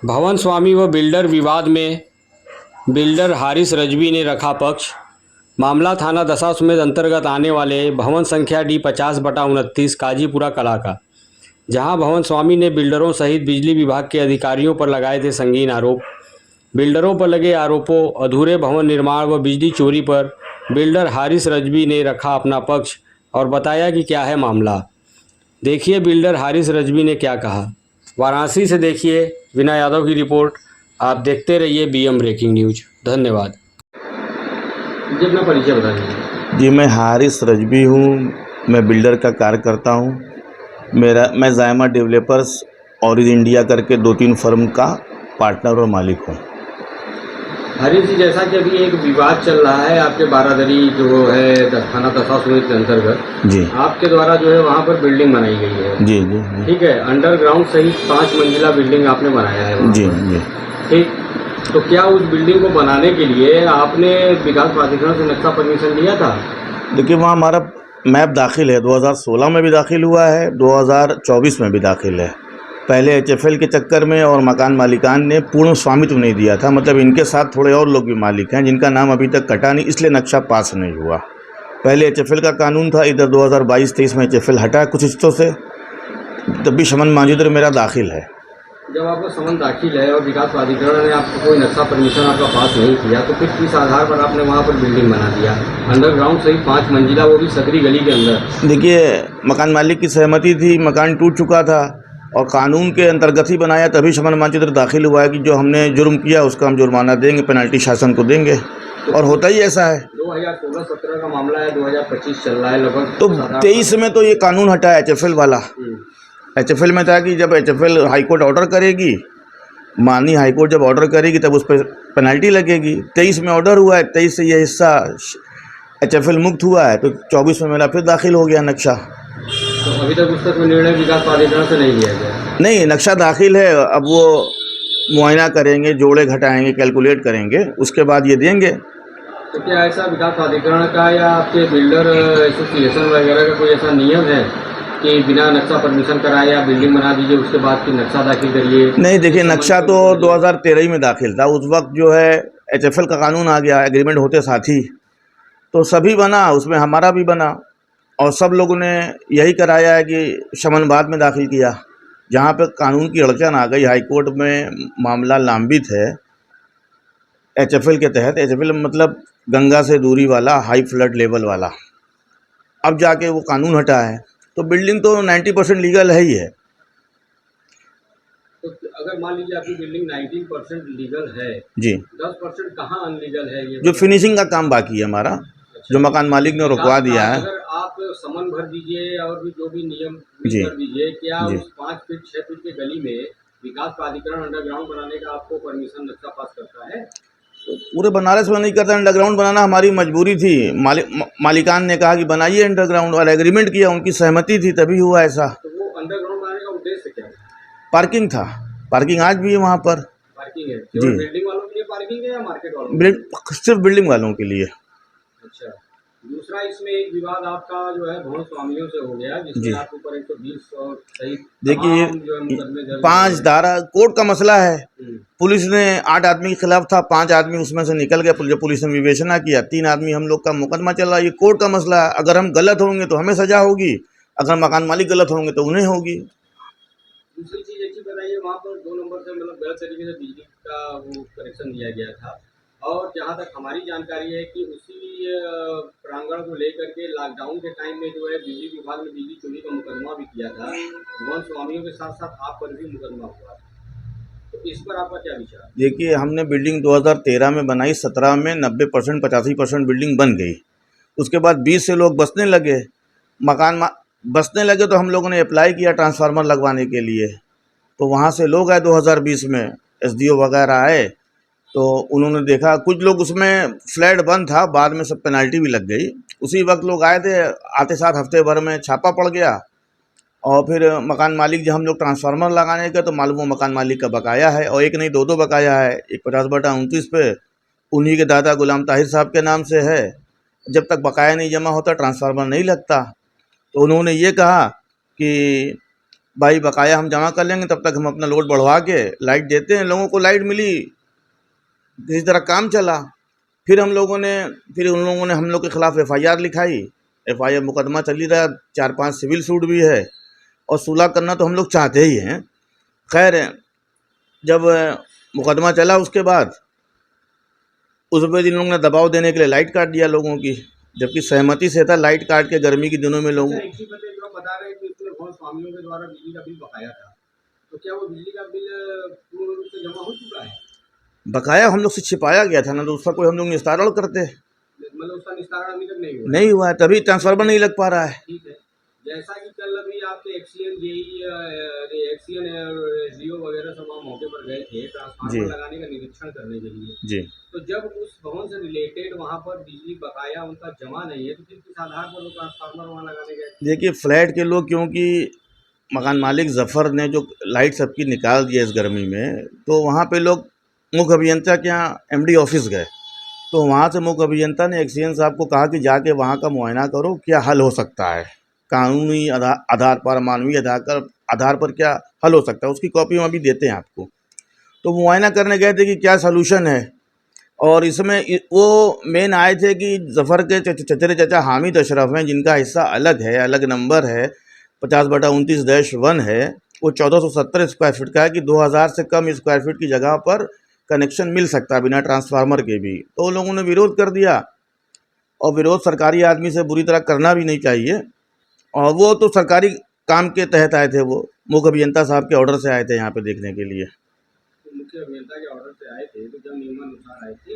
भवन स्वामी व बिल्डर विवाद में बिल्डर हारिस रजवी ने रखा पक्ष। मामला थाना दशाश्वमेध अंतर्गत आने वाले भवन संख्या D50/29 काजीपुरा कला का, जहां भवन स्वामी ने बिल्डरों सहित बिजली विभाग के अधिकारियों पर लगाए थे संगीन आरोप। बिल्डरों पर लगे आरोपों अधूरे भवन निर्माण व बिजली चोरी पर बिल्डर हारिस रजवी ने रखा अपना पक्ष और बताया कि क्या है मामला। देखिए बिल्डर हारिस रजवी ने क्या कहा। वाराणसी से देखिए विनय यादव की रिपोर्ट। आप देखते रहिए BM ब्रेकिंग न्यूज। धन्यवाद। जी अपना परिचय बता दीजिए। जी मैं हारिस रजवी हूँ। मैं बिल्डर का कार्य करता हूँ। मैं जायमा डेवलपर्स और इंडिया करके 2-3 फर्म का पार्टनर और मालिक हूँ। हारिस जी, जैसा कि अभी एक विवाद चल रहा है आपके बारादरी जो है थाना दशाश्वमेध के अंतर्गत, जी आपके द्वारा जो है वहाँ पर बिल्डिंग बनाई गई है। जी जी जी ठीक है, अंडरग्राउंड सहित 5 मंजिला बिल्डिंग आपने बनाया है वहाँ जी पर। जी ठीक, तो क्या उस बिल्डिंग को बनाने के लिए आपने विकास प्राधिकरण से नक्शा परमिशन लिया था? देखिए वहाँ हमारा मैप दाखिल है, 2016 में भी दाखिल हुआ है, 2024 में भी दाखिल है। पहले HFL के चक्कर में और मकान मालिकान ने पूर्ण स्वामित्व नहीं दिया था, मतलब इनके साथ थोड़े और लोग भी मालिक हैं जिनका नाम अभी तक कटा नहीं, इसलिए नक्शा पास नहीं हुआ। पहले HFL का कानून था, इधर 2022-23 में HFL हटा कुछ हिस्सों से, तब भी शमन मांझीधर मेरा दाखिल है। जब आपका समन दाखिल है और विकास प्राधिकरण ने आपको कोई नक्शा परमिशन आपका पास नहीं किया, तो फिर किस आधार पर आपने वहाँ पर बिल्डिंग बना दिया अंडरग्राउंड सहित 5 मंजिला, वो भी सकरी गली के अंदर? देखिए मकान मालिक की सहमति थी, मकान टूट चुका था और कानून के अंतर्गत ही बनाया, तभी शमन मांझीधर दाखिल हुआ है कि जो हमने जुर्म किया उसका हम जुर्माना देंगे, पेनल्टी शासन को देंगे, और होता ही ऐसा है। 2016-17 का मामला है, 2025 चल रहा है लगभग। तो 23 में तो ये कानून हटा है HFL वाला। HFL में था कि जब HFL हाईकोर्ट ऑर्डर करेगी, माननीय हाईकोर्ट जब ऑर्डर करेगी तब उस पर पेनल्टी लगेगी। 23 में ऑर्डर हुआ है, 23 से ये हिस्सा HFL मुक्त हुआ है, तो 24 में मेरा फिर दाखिल हो गया नक्शा। तो अभी तक उस पर कोई निर्णय विकास प्राधिकरण से नहीं लिया गया? नहीं, नक्शा दाखिल है, अब वो मुआयना करेंगे, जोड़े घटाएंगे, कैलकुलेट करेंगे, उसके बाद ये देंगे। तो क्या ऐसा विकास प्राधिकरण का या आपके बिल्डर एसोसिएशन वगैरह का कोई ऐसा नियम है कि बिना नक्शा परमिशन कराए या बिल्डिंग बना दीजिए उसके बाद फिर नक्शा दाखिल करिए? नहीं, देखिए नक्शा तो 2013 ही में दाखिल था, उस वक्त जो है HFL का कानून आ गया, एग्रीमेंट होते साथ ही, तो सभी बना, उसमें हमारा भी बना, और सब लोगों ने यही कराया है कि शमन बाद में दाखिल किया। जहाँ पे कानून की अड़चन आ गई, हाई कोर्ट में मामला लंबित है HFL के तहत। HFL मतलब गंगा से दूरी वाला, हाई फ्लड लेवल वाला, अब जाके वो कानून हटा है, तो बिल्डिंग तो 90% लीगल है ही है। तो अगर मान लीजिए आपकी बिल्डिंग 19% लीगल है, जी, 10% कहाँ अनलीगल है ये जो बताइए? फिनिशिंग का काम बाकी है हमारा, अच्छा, जो मकान मालिक ने रुकवा विकास दिया है। अगर आप समन भर दीजिए और भी जो भी नियम जी कर दीजिए, क्या जी उस 5 फीट 6 फीट की गली में विकास प्राधिकरण अंडरग्राउंड बनाने का आपको परमिशन नक्शा पास करता है? पूरे बनारस में नहीं करता, अंडरग्राउंड बनाना हमारी मजबूरी थी। मालिकान ने कहा कि बनाइए अंडरग्राउंड, और एग्रीमेंट किया, उनकी सहमति थी, तभी हुआ ऐसा। तो वो अंडरग्राउंड बनाने का उद्देश्य क्या है? पार्किंग था, पार्किंग आज भी है वहाँ पर। पार्किंग है, जी, केवल बिल्डिंग वालों के लिए पार्किंग है या मार्केट वालों के लिए? सिर्फ बिल्डिंग वालों के लिए। अच्छा, दूसरा इसमें एक विवाद आपका जो है भवन स्वामियों से हो गया, जिसमें जी, आपके ऊपर 120 और सहित देखिए तमाम जो है मुकदमे दर्ज 5 हुए धारा कोर्ट का मसला है। हैं। पुलिस ने 8 आदमी के खिलाफ था, 5 आदमी उसमें से निकल गए, जब पुलिस ने विवेचना किया, 3 आदमी हम लोग का मुकदमा चल रहा है। ये कोर्ट का मसला है, अगर हम गलत होंगे तो हमें सजा होगी, अगर मकान मालिक गलत होंगे तो उन्हें होगी। दूसरी चीज़ एक चीज़ बताइए, वहाँ पर 2 नंबर से मतलब गलत तरीके से बिजली का वो कनेक्शन दिया गया था, और जहाँ तक हमारी जानकारी है कि उसी प्रांगण को लेकर के लॉकडाउन के टाइम में जो है बिजली विभाग ने बिजली चोरी का मुकदमा भी किया था। भवन स्वामियों के साथ साथ आप पर भी मुकदमा हुआ था, तो इस पर आपका क्या विचार? देखिए हमने बिल्डिंग 2013 में बनाई, 17 में 90% 85% बिल्डिंग बन गई। उसके बाद 20 से लोग बसने लगे, बसने लगे, तो हम लोगों ने अप्लाई किया ट्रांसफार्मर लगवाने के लिए। तो वहाँ से लोग आए 2020 में, SDO वगैरह आए, तो उन्होंने देखा कुछ लोग उसमें, फ्लैट बंद था, बाद में सब पेनल्टी भी लग गई। उसी वक्त लोग आए थे, आते साथ हफ्ते भर में छापा पड़ गया, और फिर मकान मालिक जब हम लोग ट्रांसफार्मर लगाने गए तो मालूम हुआ मकान मालिक का बकाया है, और एक नहीं 2 बकाया है। एक 50/29 पे उन्हीं के दादा गुलाम ताहिर साहब के नाम से है। जब तक बकाया नहीं जमा होता ट्रांसफार्मर नहीं लगता। तो उन्होंने ये कहा कि भाई बकाया हम जमा कर लेंगे, तब तक हम अपना लोड बढ़वा के लाइट देते हैं। लोगों को लाइट मिली, किसी तरह काम चला। फिर उन लोगों ने हम लोग के खिलाफ FIR लिखाई। FIR मुकदमा चल ही रहा, 4-5 सिविल सूट भी है, और सुलह करना तो हम लोग चाहते ही हैं। खैर, जब मुकदमा चला उसके बाद उस पर इन लोगों ने दबाव देने के लिए लाइट काट दिया लोगों की, जबकि सहमति से था लाइट काट के गर्मी के दिनों में लोगों। एक ही बात है, जो आप बता रहे हैं कि इसमें भवन स्वामियों के द्वारा बिजली का बिल बकाया था, तो क्या वो बिजली का बिल पूर्ण रूप से जमा हो चुका है? बकाया हम लोग से छिपाया गया था ना, तो उसका कोई हम लोग निस्तारण करते। मतलब उसका निस्तारण अभी तक नहीं हुआ? नहीं हुआ है, तभी ट्रांसफार्मर नहीं लग पा रहा है। ठीक है। जैसा कि कल अभी आपके एक्सीएन और जियो वगैरह सब वहाँ मौके पर गए थे जी। ट्रांसफार्मर लगाने का निरीक्षण करने के लिए, जी, तो जब उस भवन से रिलेटेड वहाँ पर बिजली बकाया उनका जमा नहीं है, तो किस आधार पर वो ट्रांसफार्मर वहाँ लगाने गए? देखिए फ्लैट के लोग, क्योंकि मकान मालिक जफ़र ने जो लाइट सबकी निकाल दी है इस गर्मी में, तो वहाँ पे लोग मुख्य अभियंता के यहाँ MD ऑफिस गए। तो वहाँ से मुख्य अभियंता ने एक्सीएन साहब को कहा कि जाके वहाँ का मुआयना करो, क्या हल हो सकता है, कानूनी आधार पर, मानवीय आधार पर क्या हल हो सकता है। उसकी कॉपी हम अभी देते हैं आपको। तो मुआयना करने गए थे कि क्या सलूशन है, और इसमें वो मेन आए थे कि जफ़र के चचेरे चाचा हामिद अशरफ हैं, जिनका हिस्सा अलग है, अलग नंबर है, 50/29-1 है। वो 1470 स्क्वायर फीट का है कि 2000 से कम स्क्वायर फीट की जगह पर कनेक्शन मिल सकता है बिना ट्रांसफार्मर के भी। तो लोगों ने विरोध कर दिया, और विरोध सरकारी आदमी से बुरी तरह करना भी नहीं चाहिए। और वो तो सरकारी काम के तहत आए थे, वो मुख्य अभियंता साहब के ऑर्डर से आए थे यहाँ पे देखने के लिए। तो मुख्य अभियंता के ऑर्डर से आए थे, तो जब नियमानुसार आए थे,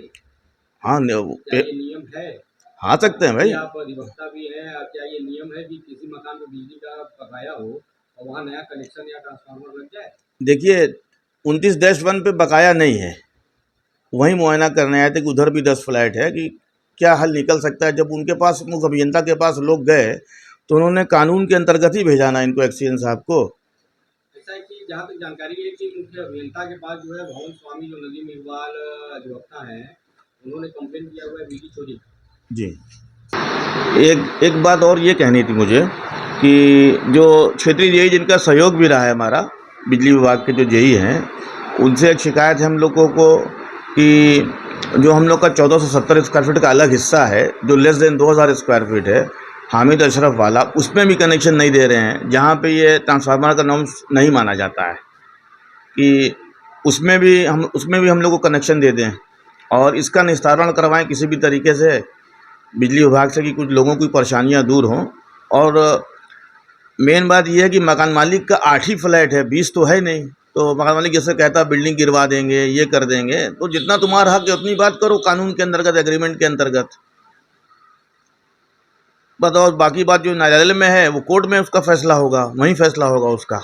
हाँ क्या ये नियम है? आ सकते हैं भाई। आप अधिवक्ता भी हैं, क्या ये नियम है कि किसी मकान में बिजली का बकाया हो और वहाँ नया कनेक्शन या ट्रांसफार्मर लग जाए? देखिए 29-1 पे बकाया नहीं है, वहीं मुआयना करने आए थे कि उधर भी 10 फ्लैट है, कि क्या हल निकल सकता है। जब उनके पास, मुख्य अभियंता के पास लोग गए, तो उन्होंने कानून के अंतर्गत ही भेजा ना इनको, एक्सीएन साहब को। ऐसा है कि जहाँ तक जानकारी है कि मुख्य अभियंता के पास जो है भवन स्वामी जो नदीम इकबाल अधिवक्ता हैं, उन्होंने कंप्लेन किया हुआ है बिजली चोरी का। जी, एक बात और ये कहनी थी मुझे कि जो क्षेत्रीय जेई जिनका सहयोग भी रहा है हमारा, बिजली विभाग के जो जेई हैं, उनसे एक शिकायत है हम लोगों को कि जो हम लोग का 1470 स्क्वायर फीट का अलग हिस्सा है, जो लेस देन 2000 स्क्वायर फीट है, हामिद अशरफ वाला, उसमें भी कनेक्शन नहीं दे रहे हैं, जहाँ पे ये ट्रांसफार्मर का नॉर्म्स नहीं माना जाता है, कि उसमें भी हम लोग को कनेक्शन दे दें और इसका निस्तारण करवाएं किसी भी तरीके से बिजली विभाग से, कि कुछ लोगों की परेशानियां दूर हों। और मेन बात यह है कि मकान मालिक का 8 ही फ्लैट है, 20 तो है नहीं। तो मकान मालिक जैसे कहता है बिल्डिंग गिरवा देंगे, ये कर देंगे, तो जितना तुम्हारा हक है उतनी बात करो कानून के अंतर्गत, एग्रीमेंट के अंतर्गत। बस, और बाकी बात जो न्यायालय में है वो कोर्ट में उसका फैसला होगा, वहीं फैसला होगा उसका।